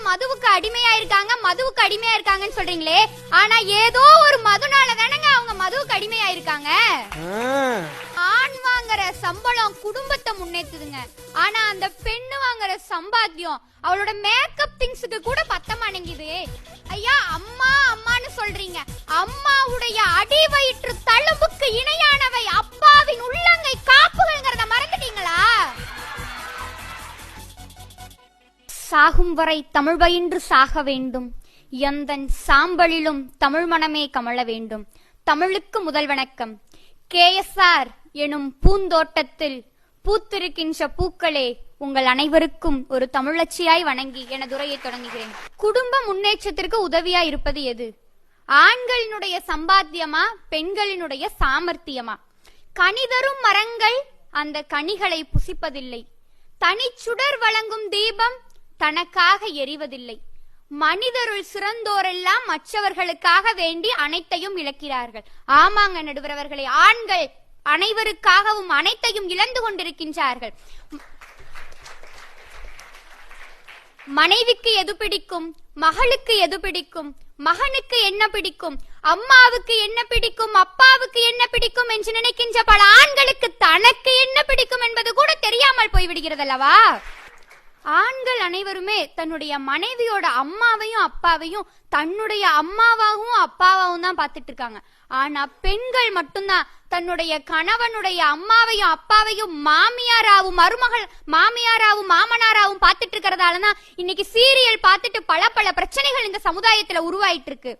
மதுவுக்கு அடிமையா இருக்காங்க, மதுவுக்கு அடிமையா இருக்காங்கன்னு சொல்றீங்களே, ஆனா ஏதோ ஒரு மதுனால தானங்க அவங்க மதுவுக்கு அடிமையா இருக்காங்க. ஆண் வாங்குற சம்பளம் குடும்பத்தை முன்னேத்துதுங்க, ஆனா அந்த பெண்ணு வாங்குற சம்பாத்தியம் அவளோட மேக்கப் திங்ஸுக்கு கூட பத்த மாட்டேங்குது. ஐயா, அம்மா அம்மான்னு சொல்றீங்க, அம்மாவுடைய அடி வயிற்று தழும்புக்கு இணையானவை அப்பாவின் உள்ளங்கை காப்புகள்ங்கறத மறந்துட்டீங்களா? சாகும் வரை தமிழ் பயின்று சாக வேண்டும், எந்தன் சாம்பலிலும் தமிழ் மனமே கமழ வேண்டும். தமிழுக்கு முதல் வணக்கம். KSR எனும் பூந்தோட்டத்தில் பூத்திருக்கின்ற பூக்களே, உங்கள் அனைவருக்கும் ஒரு தமிழச்சியாய் வணங்கி எனது உரையை தொடங்குகிறேன். குடும்ப முன்னேற்றத்திற்கு உதவியா இருப்பது எது? ஆண்களினுடைய சம்பாத்தியமா, பெண்களினுடைய சாமர்த்தியமா? கனிதரும் மரங்கள் அந்த கனிகளை புசிப்பதில்லை, தனிச்சுடர் வழங்கும் தீபம் தனக்காக எரிவதில்லை. மனிதருள் சிறந்தோரெல்லாம் மற்றவர்களுக்காக வேண்டி அனைத்தையும் இழக்கிறார்கள். ஆமாங்க நடுவரவர்களே, ஆண்கள் அனைவருக்காகவும் அனைத்தையும் இழந்து கொண்டிருக்கின்றார்கள். மனைவிக்கு எது பிடிக்கும், மகளுக்கு எது பிடிக்கும், மகனுக்கு என்ன பிடிக்கும், அம்மாவுக்கு என்ன பிடிக்கும், அப்பாவுக்கு என்ன பிடிக்கும் என்று நினைக்கின்ற பல ஆண்களுக்கு தனக்கு என்ன பிடிக்கும் என்பது கூட தெரியாமல் போய்விடுகிறதல்லவா? ஆண்கள் அனைவருமே தன்னுடைய மனைவியோட அம்மாவையும் அப்பாவையும் தன்னுடைய அம்மாவாகவும் அப்பாவாகவும் தான் பார்த்துட்டு இருக்காங்க. ஆனா பெண்கள் மட்டும்தான் தன்னுடைய கணவனுடைய அம்மாவையும் அப்பாவையும் மாமியாராவும் மாமியாராவும் மாமனாராவும் பார்த்துட்டு இருக்கிறதாலதான் இன்னைக்கு சீரியல் பார்த்துட்டு பல பல பிரச்சனைகள் இந்த சமுதாயத்துல உருவாயிட்டு இருக்கு.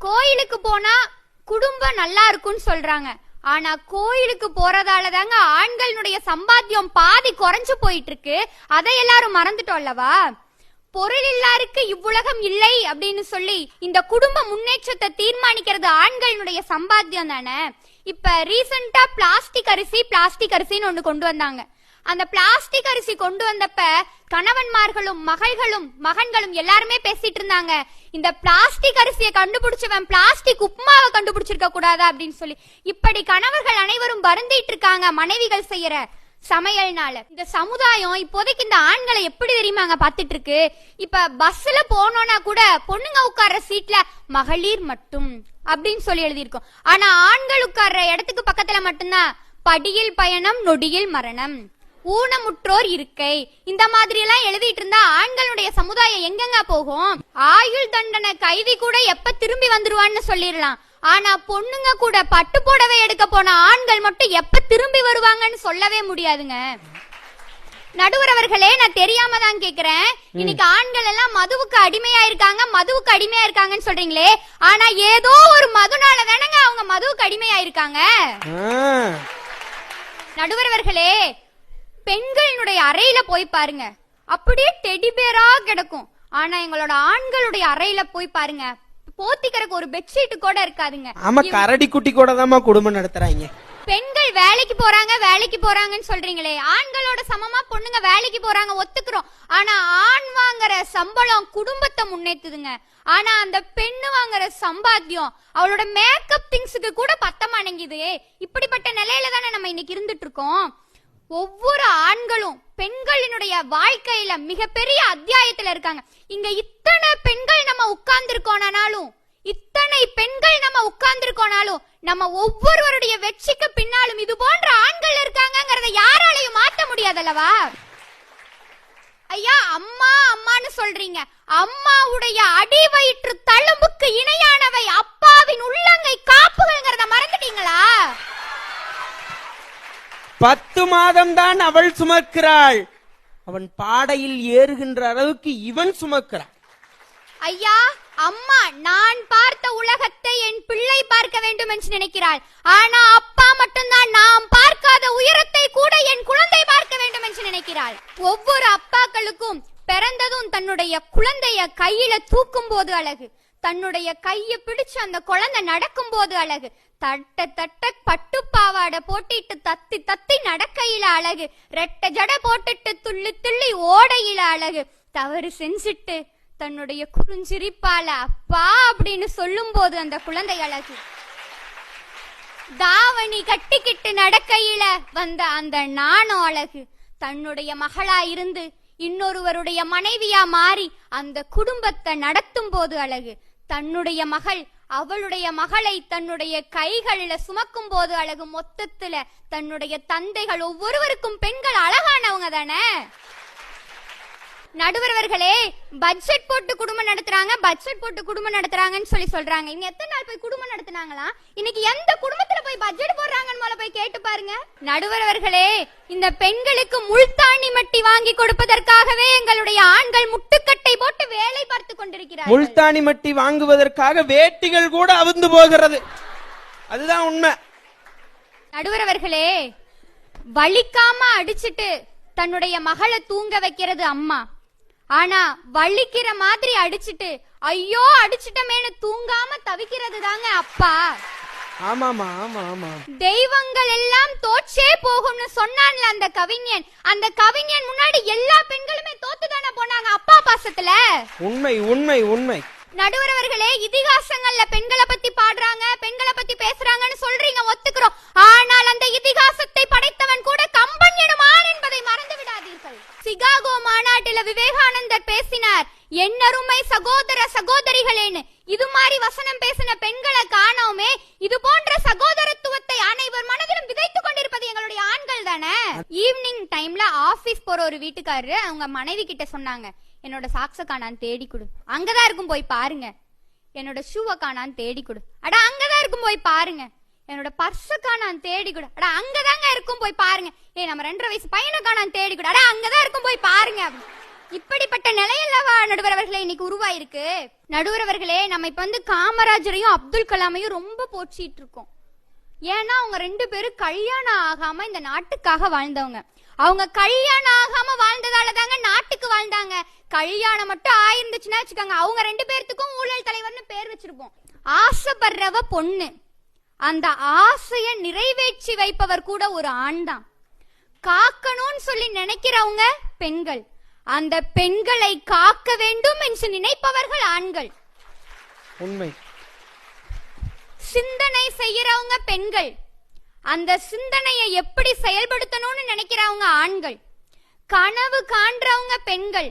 கோயிலுக்கு போனா குடும்பம் நல்லா இருக்கும்னு சொல்றாங்க, ஆனா கோயிலுக்கு போறதால தாங்க ஆண்களுடைய சம்பாத்தியம் பாதி குறைஞ்சு போயிட்டு இருக்கு. அதை எல்லாரும் மறந்துட்டோம் அல்லவா? பொருள் இல்லாருக்கு இவ்வுலகம் இல்லை அப்படின்னு சொல்லி இந்த குடும்ப முன்னேற்றத்தை தீர்மானிக்கிறது ஆண்களுடைய சம்பாத்தியம் தானே. இப்ப ரீசெண்டா பிளாஸ்டிக் அரிசின்னு ஒண்ணு கொண்டு வந்தாங்க. அந்த பிளாஸ்டிக் அரிசி கொண்டு வந்தப்ப கணவன்மார்களும் மகன்களும் எல்லாருமே பேசிட்டு இருந்தாங்க, இந்த பிளாஸ்டிக் அரிசியை கண்டுபிடிச்சவன் பிளாஸ்டிக் உப்புமாவை கண்டுபிடிச்சிருக்க கூடாதா அப்படின்னு சொல்லி. இப்படி கணவர்கள் அனைவரும் வருந்திட்டு இருக்காங்க மனைவிகள் செய்யற சமையல்னால. இந்த சமுதாயம் இப்போதைக்கு இந்த ஆண்களை எப்படி தெரியுமாங்க பாத்துட்டு இருக்கு? இப்ப பஸ்ல போனோம்னா கூட பொண்ணுங்க உட்கார்ற சீட்ல மகளிர் மட்டும் அப்படின்னு சொல்லி எழுதியிருக்கோம். ஆனா ஆண்கள் உட்கார்ற இடத்துக்கு பக்கத்துல மட்டும்தான் படியில் பயணம் நொடியில் மரணம், ஊனமுற்றோர் இருக்கை, இந்த மாதிரி எல்லாம் எழுதிட்டு இருந்தா ஆண்களுடைய சமுதாயம் எங்கெங்க போகும்? ஆயுள் தண்டனை கைதி கூட எப்ப திரும்பி வந்துருவான்னு சொல்லிடலாம், ஆனா பொண்ணுங்க கூட பட்டு புடவை எடுக்க போன ஆண்கள் மட்டும் எப்ப திரும்பி வருவாங்கன்னு சொல்லவே முடியாதுங்க. நடுவரவர்களே, நான் தெரியாம தான் கேக்குறேன், இன்னைக்கு ஆண்கள் எல்லாம் மதுவுக்கு அடிமையா இருக்காங்கன்னு சொல்றீங்களே, ஆனா ஏதோ ஒரு மதுனால தானங்க அவங்க மதுவுக்கு அடிமையா இருக்காங்க. நடுவரவர்களே, பெண்களினுடைய அறையில போய் பாருங்க, அப்படியே டெடி பேரா கிடக்கும். ஆனா எங்களோட ஆண்களுடைய அறையில போய் பாருங்க, போத்திக்கிறதுக்கு ஒரு பெட்ஷீட் கூட இருக்காதுங்க. ஆமா, கரடி குட்டி கூட தான் குடும்பம் நடத்துறாங்க. பெண்கள் வேலைக்கு போறாங்கன்னு சொல்றீங்களே, ஆண்களோட சமமா பொண்ணுங்க வேலைக்கு போறாங்க, ஒத்துக்கிறோம். ஆனா ஆண் வாங்குற சம்பளம் குடும்பத்தை முன்னேத்துதுங்க, ஆனா அந்த பெண்ணு வாங்குற சம்பாத்தியம் அவளோட மேக்கப் திங்ஸுக்கு கூட பத்த மாட்டேங்குது. இப்படிப்பட்ட நிலையில தானே நம்ம இன்னைக்கு இருந்துட்டு இருக்கோம். ஒவ்வொரு ஆண்களும் பெண்களினுடைய வாழ்க்கையில மிகப்பெரிய அத்தியாயத்துல இருக்காங்க. இங்க இத்தனை பெண்கள் நம்ம உட்கார்ந்திருக்கோனாலும் நம்ம ஒவ்வொருவருடைய வெற்றிக்கு பின்னாலும் இது போன்ற ஆண்கள் இருக்காங்கங்கறத யாராலையும் மாற்ற முடியாதல்லவா? ஐயா, அம்மான்னு சொல்றீங்க, அம்மாவுடைய அடி வயிற்று தழும்புக்கு இணையானவை அப்பாவின் உள்ளங்கை காப்புகள்ங்கறத மறந்துட்டீங்களா? 10 மாதம் தான் அவள் சுமக்கிறாள், அவன் பாடையில் ஏறுகின்ற அளவுக்கு இவன் சுமக்கிறான். ஐயா, அம்மா நான் பார்த்த உலகத்தை என் பிள்ளை பார்க்க வேண்டும் என்று நினைக்கிறாள், ஆனா அப்பா மட்டும்தான் நாம் பார்க்காத உயரத்தை கூட என் குழந்தை பார்க்க வேண்டும் என்று நினைக்கிறாள். ஒவ்வொரு அப்பாக்களுக்கும் பிறந்ததும் தன்னுடைய குழந்தைய கையில தூக்கும் போது அழகு, தன்னுடைய கைய பிடிச்சு அந்த குழந்தை நடக்கும் போது அழகு, தட்ட பட்டு பாவாடை போட்டிட்டு தத்தி தத்தி நடக்கையில அழகு, ரெட்ட ஜடை போட்டுட்டு துள்ளி துள்ளி ஓடையில அழகு, தவறு செஞ்சுட்டு தன்னுடைய குறுஞ்சிரிப்பால அப்பா அப்படின்னு சொல்லும் போது அந்த குழந்தை அழகு, தாவணி கட்டிக்கிட்டு நடக்கையில வந்த அந்த நாணம் அழகு, தன்னுடைய மகளா இருந்து இன்னொருவருடைய மனைவியா மாறி அந்த குடும்பத்தை நடத்தும் போது அழகு. தன்னுடைய மகள் அவளுடைய மகளை தன்னுடைய கைகளில சுமக்கும் போது அழகு. மொத்தத்துல தன்னுடைய தந்தைகள் ஒவ்வொருவருக்கும் பெண்கள் அழகானவங்க தானே. நடுவர்களே, பட்ஜெட் போட்டு குடும்பம் நடத்துறாங்க, பட்ஜெட் போட்டு குடும்பம் நடத்துறாங்கன்னு சொல்றாங்க. இங்க எத்தனை நாள் போய் குடும்பம் நடத்துனாங்களா? இன்னைக்கு எந்த குடும்பத்துல போய் பட்ஜெட் போடுறாங்கன்னு போல போய் கேட்டு பாருங்க. நடுவர்களே, இந்த பெண்களுக்கு முள்தாணி மட்டி வாங்கி கொடுப்பதற்காகவே எங்களுடைய ஆண்கள் முட்டுக்கட்டை போட்டு வேலை பார்த்து கொண்டிருக்கிறார்கள். முள்தாணி மட்டி வாங்குவதற்காக வேட்டிகள் கூட அவிழ்ந்து போகிறது. அதுதான் உண்மை. நடுவர்களே, வலிக்காம அடிச்சிட்டு தன்னுடைய மகளை தூங்க வைக்கிறது அம்மா. ஆனா வலிக்கிற மாதிரி அடிச்சிட்டு ஐயோ அடிச்சிட்டமேனு தூங்காம தவிக்கிறது தாங்க அப்பா. ஆமாமா ஆமா ஆமா. தெய்வங்கள் எல்லாம் தோற்றே போகும்னு சொன்னான்ல அந்த கவிஞன். அந்த கவிஞன் முன்னாடி எல்லா பெண்களுமே தோத்துதானே போனாங்க அப்பா பாசத்துல. உண்மை உண்மை உண்மை. நடுவர்களே, இதிகாசங்கள்ல பெண்களை பத்தி பாடுறாங்க, பெண்களை பத்தி பேசுறாங்கன்னு சொல்றீங்க, ஒத்துக்கிறோம். ஆனால் அந்த இதிகாசத்தை படைத்தவன் கூட கம்பன் எனும் ஆண் என்பதை மறந்து விடாதீர்கள். சிகாகோ மாநாட்டில விவேகானந்தர் பேசினார், என்னருமை சகோதர சகோதரிகளேன்னு. இது மாதிரி வசனம் பேசின பெண்களை காணோமே. இது போன்ற சகோதரத்துவத்தை அனைவர் மனதிலும் விதைத்துக் கொண்டிருப்பது எங்களுடைய ஆண்கள் தானே. ஈவினிங் டைம்ல ஆபீஸ் போற ஒரு வீட்டுக்காரரு அவங்க மனைவி கிட்ட சொன்னாங்க, என்னோட சாக்ஸ காணான்னு தேடி கொடு, அங்கதான் இருக்கும் போய் பாருங்க. என்னோட ஷூவை காணான்னு தேடி கொடு, அட அங்கதான் இருக்கும் போய் பாருங்க. என்னோட பர்ஸ காணான்னு தேடி கொடு, அட அங்கதாங்க இருக்கும் போய் பாருங்க. நம்ம 2.5 வயசு பையனை காணான்னு தேடி கொடு, அட அங்கதான் இருக்கும் போய் பாருங்க. இப்படிப்பட்ட நிலையல்லவா நடுவர்களே இன்னைக்கு உருவாயிருக்கு. நடுவர்களே, நம்ம இப்ப காமராஜரையும் அப்துல் கலாமையும் ரொம்ப போற்றிட்டு இருக்கோம். ஏன்னா அவங்க 2 பேரும் கல்யாணம் ஆகாம இந்த நாட்டுக்காக வாழ்ந்தவங்க. அவங்க கல்யாணம் ஆகாம வாழ்ந்ததால தாங்க நாட்டுக்கு வாழ்ந்தாங்க. கல்யாணம் மட்டும் ஆயிருந்துச்சுன்னா வச்சுக்கோங்க, அவங்க 2 பேர்த்துக்கும் ஊழல் தலைவர்னு பேர் வச்சிருப்போம். ஆசைப்படுறவ பொண்ணு, அந்த ஆசைய நிறைவேற்றி வைப்பவர் கூட ஒரு ஆண் தான். காக்கணும்னு சொல்லி நினைக்கிறவங்க பெண்கள், அந்த பெண்களை காக்க வேண்டும் என்று நினைப்பவர்கள் ஆண்கள். உண்மை. சிந்தனை செய்யறவங்க பெண்கள், அந்த சிந்தனையை எப்படி செயல்படுத்தணும்னு நினைக்கிறவங்க ஆண்கள். கனவு காண்றவங்க பெண்கள்,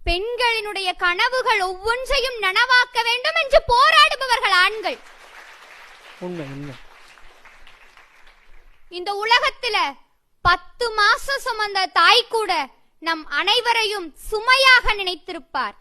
பெண்களினுடைய கனவுகள் ஒவ்வொன்றையும் நனவாக்க வேண்டும் என்று போராடுபவர்கள் ஆண்கள். உண்மை உண்மை. இந்த உலகத்துல 10 மாசம் சுமந்த தாய் கூட நம் அனைவரையும் சுமையாக நினைத்திருப்பார்.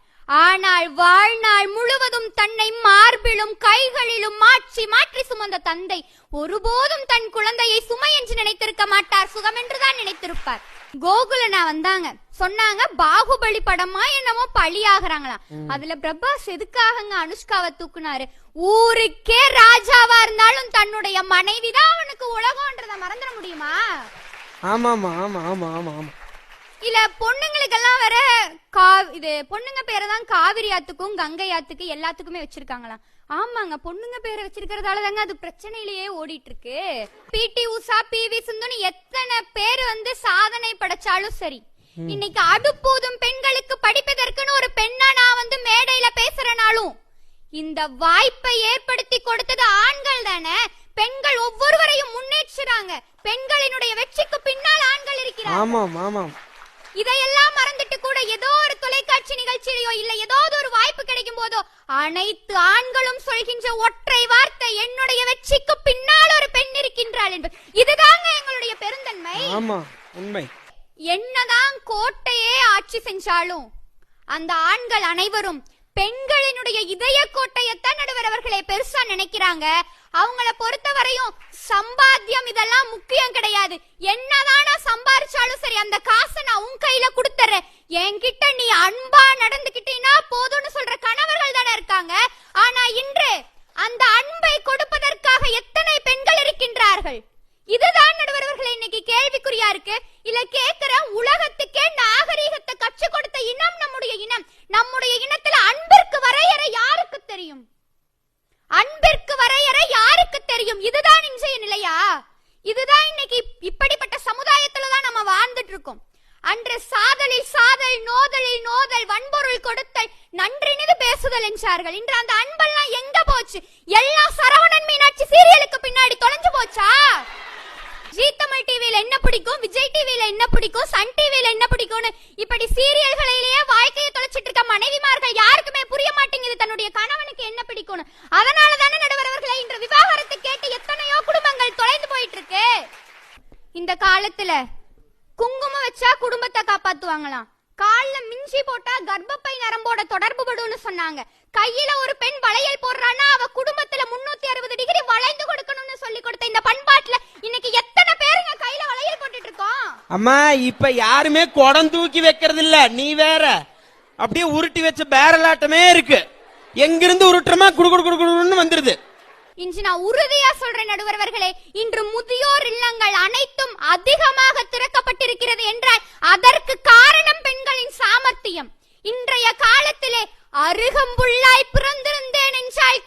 ஆனால் வாழ்நாள் முழுவதும் தன்னை மார்பிலும் கைகளிலும் மாற்றி மாற்றி சுமந்த தந்தை ஒருபோதும் தன் குழந்தையை சுமை என்று நினைத்திருக்க மாட்டார், சுகம் என்றுதான் நினைத்திருப்பார். கோகுலனா வந்தாங்க, சொன்னாங்க பாகுபலி படமா என்னமோ பழியாகிறாங்களாம். அதுல பிரபாஸ் எதுக்காக அனுஷ்காவை தூக்குனாரு? ஊருக்கே ராஜாவா இருந்தாலும் தன்னுதான் மனைவிதான் அவனுக்கு உலகம்ன்றத மறந்துட முடியுமா? ஆமாமா ஆமா ஆமா ஆமா ஆமா. இல்ல பொண்ணுங்களுக்கெல்லாம் வேற இது பொண்ணுங்க பேரை தான் காவிரி ஆத்துக்கும் கங்கை ஆத்துக்கு எல்லாத்துக்குமே வச்சிருக்காங்களாம். ஆமாங்க, பொண்ணுங்க பேரை வச்சிருக்கிறதால தாங்க அது பிரச்சனையிலேயே ஓடிட்டு இருக்கு. பிடி உஷா, PV சிந்துன்னு எத்தனை பேர் சாதனை படைச்சாலும் சரி, இன்னைக்கு அடுப்பூதும் பெண்களுக்கு படிப்பதற்குன்னு ஒரு பெண்ணா நான் மேடையில பேசுறனாலும் இந்த வாய்ப்பை ஏற்படுத்தி கொடுத்தது ஆண்கள் தானே. பெண்கள் ஒவ்வொருவரையும் முன்னேற்றுறாங்க. பெண்களினுடைய வெற்றிக்கு பின்னால் ஆண்கள் இருக்கிறாங்க. இதையெல்லாம் மறந்துட்டு கூட ஏதோ ஒரு தொலைக்காட்சி நிகழ்ச்சியிலோ இல்ல ஏதாவது ஒரு வாய்ப்பு கிடைக்கும் போதோ அனைத்து ஆண்களும் சொல்கின்ற ஒற்றை வார்த்தை, என்னுடைய வெற்றிக்கு பின்னால் ஒரு பெண் இருக்கின்றாள் என்பது. இதுதாங்க எங்களுடைய பெருந்தன்மை. உண்மை. என்னதான் கோட்டையே ஆட்சி செஞ்சாலும் அந்த ஆண்கள் அனைவரும் பெண்களினுடைய இதய கோட்டையத்தான் நடுவரவர்களே பெருசா நினைக்கிறாங்க. அவங்கள பொறுத்தவரையும் சம்பாத்தியம் இதெல்லாம் முக்கியம் கிடையாது. என்னதான் சம்பாரிச்சாலும் சரி, அந்த காசை நான் உன் கையில கொடுத்துறேன், என்கிட்ட நீ அன்பா நடந்துகிட்டீங்கன்னா போதும்னு சொல்ற கணவர்கள் தானே இருக்காங்க. ஆனா இன்று அந்த அன்பை கொடுப்பதற்காக எத்தனை பெண்கள் இருக்கின்றார்கள்? இதுதான் நடுவர்களே இன்னைக்கு கேள்விக்குறியா இருக்கு. இல்ல கேக்குற உலகத்துக்கே நாகரீகத்தை கற்றுக் கொடுத்த இனம் நம்முடைய இனம். நம்முடைய இனத்துல அன்பிற்கு வரையறை யாருக்கு தெரியும்? அன்பிற்கு வரையறை யாருக்கு தெரியும்? இதுதான் இன்றைய நிலையா? இதுதான் இன்னைக்கு இப்படிப்பட்ட சமுதாயத்துலதான் நம்ம வாழ்ந்துட்டு இருக்கோம். அன்று சாதலில் சாதல், நோதலில் நோதல், வன்பொருள் கொடுத்தல், நன்றினிது பேசுதல் என்றார்கள். இன்று அந்த அன்பெல்லாம் எங்க போச்சு? எல்லா சரவணன் மீனாட்சி சீரியலுக்கு பின்னாடி தொலைஞ்சு போச்சா? ஜீ தமிழ் டிவில என்ன பிடிக்கும், விஜய் டிவில என்ன பிடிக்கும், சன் டிவில என்ன பிடிக்கும்னு இப்படி சீரியல்களிலேயே வாழ்க்கையை தொலைச்சிட்டு இருக்க மனைவிமார்கள் யாருக்குமே புரிய மாட்டேங்குது தன்னுடைய கணவனுக்கு என்ன பிடிக்கும்னு. அதனால தானே நடுவர் அவர்களே இன்று விவாகரத்து கேட்டு எத்தனையோ குடும்பங்கள் தொலைந்து போயிட்டு இருக்கு. இந்த காலத்துல குங்குமம் வச்சா குடும்பத்தை காப்பாத்துவாங்களாம், கால்ல மிஞ்சி போட்டா கர்ப்பப்பை நரம்போட தொடர்பு படும்னு சொன்னாங்க. கையில ஒரு பெண் வளையல் போடுறான்னா அவ குடும்பத்துல 360 டிகிரி வளைந்து கொடுக்கணும்னு சொல்லி கொடுத்த இந்த பண்பாட்டுல இன்னைக்கு எத்தனை பேருங்க கையில வளையல் போட்டுட்டு இருக்கோம். அம்மா இப்ப யாருமே குடம் தூக்கி வைக்கிறது இல்ல, நீ வேற அப்படியே உருட்டி வச்ச பேரலாட்டமே இருக்கு. எங்கிருந்து உருட்டுறமா குடுன்னு வந்துருது. இன்று நான் உறுதியா சொல்றேன் நடுவர் அவர்களே, இன்று முதியோர் இல்லங்கள் அனைத்தும் அதிகமாக திறக்கப்பட்டிருக்கிறது என்றால் அதற்கு காரணம் பெண்களின் சாமர்த்தியம். இன்றைய காலத்திலே அருகம்புல்லாய் பிறந்திருந்தேன் என்றால்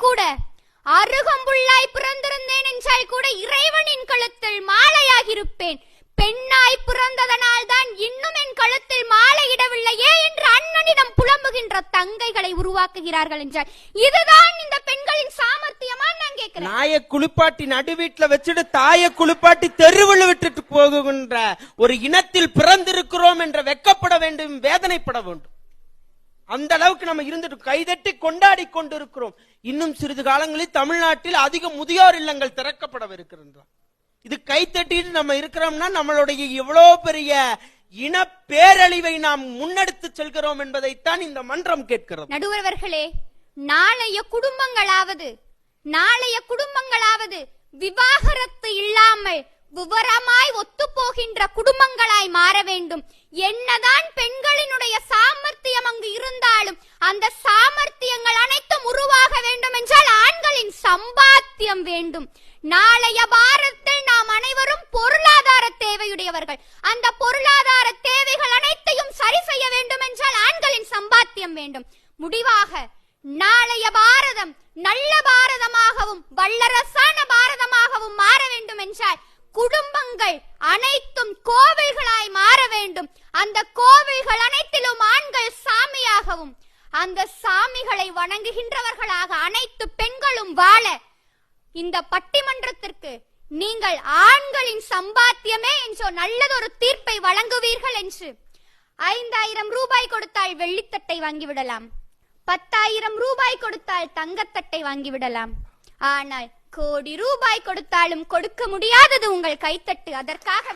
கூட இறைவனின் கழுத்தில் மாலையாகிருப்பேன். பெண்ணாய் பிறந்ததனால் தான் இன்னும் என் கழுத்தில் மாலையிடவில்லையே என்று அண்ணனிடம் புலம்புகின்ற தங்கைகளை உருவாக்குகிறார்கள் என்றால் இதுதான் இந்த பெண்களின் சாமர்த்தியமா நான் கேட்கிறேன். நாயை குளிப்பாட்டி நடு வீட்டுல வச்சுட்டு தாயை குளிப்பாட்டி தெருவில் விட்டுட்டு போகின்ற ஒரு இனத்தில் பிறந்திருக்கிறோம் என்ற வெக்கப்பட வேண்டும், வேதனைப்பட வேண்டும். அந்த அளவுக்கு நம்ம இருந்துட்டு கைதட்டி கொண்டாடி கொண்டிருக்கிறோம். இன்னும் சிறிது காலங்களில் தமிழ்நாட்டில் அதிக முதியோர் இல்லங்கள் திறக்கப்படவிருக்கின்றன. இது கைத்தட்டிட்டு நம்ம இருக்கிறோம்னா நம்மளுடைய எவ்வளவு பெரிய இன பேரழிவை நாம் முன்னெடுத்து செல்கிறோம் என்பதைத்தான் இந்த மன்றம் கேட்கிறது. நடுவர்களே, நாளைய குடும்பங்களாவது விவாகரத்து இல்லாமல் விவரமாய் ஒத்து போகின்ற குடும்பங்களாய் மாற வேண்டும். என்னதான் பெண்களினுடைய சாமர்த்தியம் அங்கு இருந்தாலும் அந்த சாமர்த்தியங்கள் அனைத்தும் உருவாக வேண்டும் என்றால் ஆண்களின் சம்பாத்தியம் வேண்டும். நாளைய பாரதத்தில் நாம் அனைவரும் பொருளாதார தேவையுடையவர்கள். அந்த பொருளாதார தேவைகள் அனைத்தையும் சரி செய்ய வேண்டும் என்றால் ஆண்களின் சம்பாத்தியம் வேண்டும். முடிவாக நாளைய பாரதம் நல்ல பாரதமாகவும் வல்லரசான பாரதமாகவும் மாற வேண்டும் என்றால் குடும்பங்கள் அனைத்தும் கோவில்களாய் மாற வேண்டும். அந்த கோவில்கள் அனைத்திலும் ஆண்கள் சாமியாகவும் அந்த சாமிகளை வணங்குகின்றவர்களாக அனைத்து பெண்களும் வாழ இந்த பட்டிமன்றத்திற்கு நீங்கள் ஆண்களின் சம்பாத்தியமே என்றோ நல்லதொரு தீர்ப்பை வழங்குவீர்கள் என்று 5000 ரூபாய் கொடுத்தால் வெள்ளித்தட்டை வாங்கிவிடலாம், 10,000 ரூபாய் கொடுத்தால் தங்கத்தட்டை வாங்கிவிடலாம். ஆனால் கோடி ரூபாய் கொடுத்தாலும் கொடுக்க முடியாதது உங்கள் கைத்தட்டு. அதற்காக